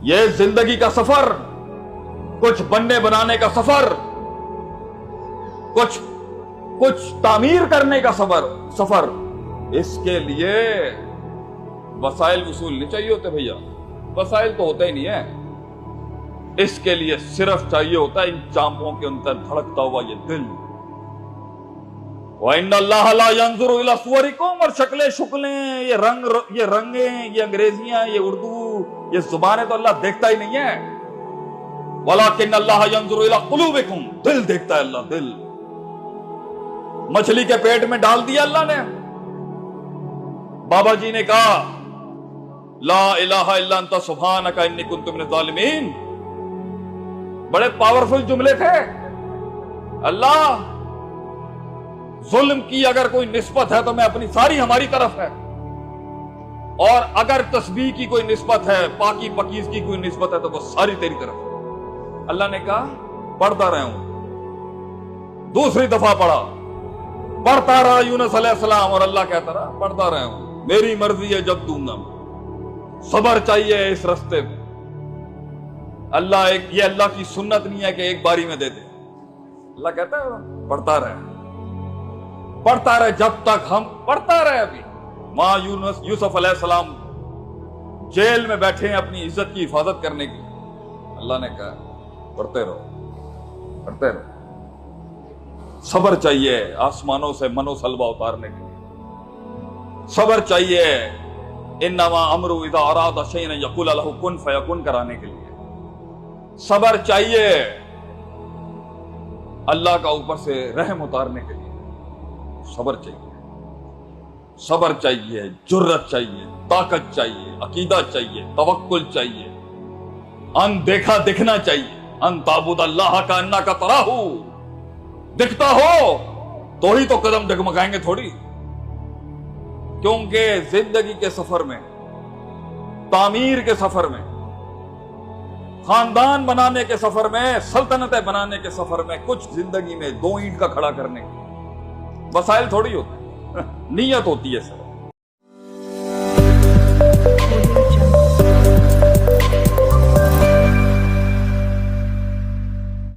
یہ زندگی کا سفر، کچھ بننے بنانے کا سفر، کچھ تعمیر کرنے کا سفر، اس کے لیے وسائل وصول نہیں چاہیے ہوتے بھیا، وسائل تو ہوتا ہی نہیں ہے، اس کے لیے صرف چاہیے ہوتا ہے ان چامپوں کے اندر دھڑکتا ہوا یہ دل۔ وَإِنَّ اللَّهَ لَا يَنظُرُ إِلَىٰ صُوَرِكُمْ، اور شکلیں یہ رنگیں، یہ انگریزیاں، یہ اردو، یہ زبانیں تو اللہ دیکھتا ہی نہیں ہے، وَلَٰكِنَّ اللَّهَ يَنظُرُ إِلَىٰ قُلُوبِكُمْ، دل دیکھتا ہے اللہ، دل۔ مچھلی کے پیٹ میں ڈال دیا اللہ نے، بابا جی نے کہا لا الہ الا انت سبحانک انی کنت من الظالمین، بڑے پاورفل جملے تھے۔ اللہ، ظلم کی اگر کوئی نسبت ہے تو میں اپنی ساری ہماری طرف ہے، اور اگر تسبیح کی کوئی نسبت ہے، پاکی پکیز کی کوئی نسبت ہے تو وہ ساری تیری طرف ہے۔ اللہ نے کہا پڑھتا رہا ہوں، دوسری دفعہ پڑھا، پڑھتا رہا یونس علیہ السلام، اور اللہ کہتا رہا پڑھتا رہا ہوں، میری مرضی ہے جب دوں گا۔ صبر چاہیے اس رستے میں، یہ اللہ کی سنت نہیں ہے کہ ایک باری میں دے دے، اللہ کہتا ہے پڑھتا رہے جب تک ہم پڑھتا رہے۔ ابھی ماں یوسف علیہ السلام جیل میں بیٹھے ہیں اپنی عزت کی حفاظت کرنے کی، اللہ نے کہا پڑھتے رہو۔ صبر چاہیے آسمانوں سے منو سلوا اتارنے کے لیے، صبر چاہیے انما امرؤ اذا اراد شیئا یقول له کن فیکن کرانے کے لیے، صبر چاہیے اللہ کا اوپر سے رحم اتارنے کے لیے، صبر چاہیے، جرت چاہیے، طاقت چاہیے، عقیدہ چاہیے، توکل چاہیے، ان دیکھا دکھنا چاہیے، ان تعبد اللہ کا انک تراہ، دکھتا ہو تو ہی تو قدم ڈگمگائیں گے تھوڑی، کیونکہ زندگی کے سفر میں، تعمیر کے سفر میں، خاندان بنانے کے سفر میں، سلطنتیں بنانے کے سفر میں، کچھ زندگی میں 2 اینٹ کا کھڑا کرنے وسائل تھوڑی ہوتے ہیں، نیت ہوتی ہے سر۔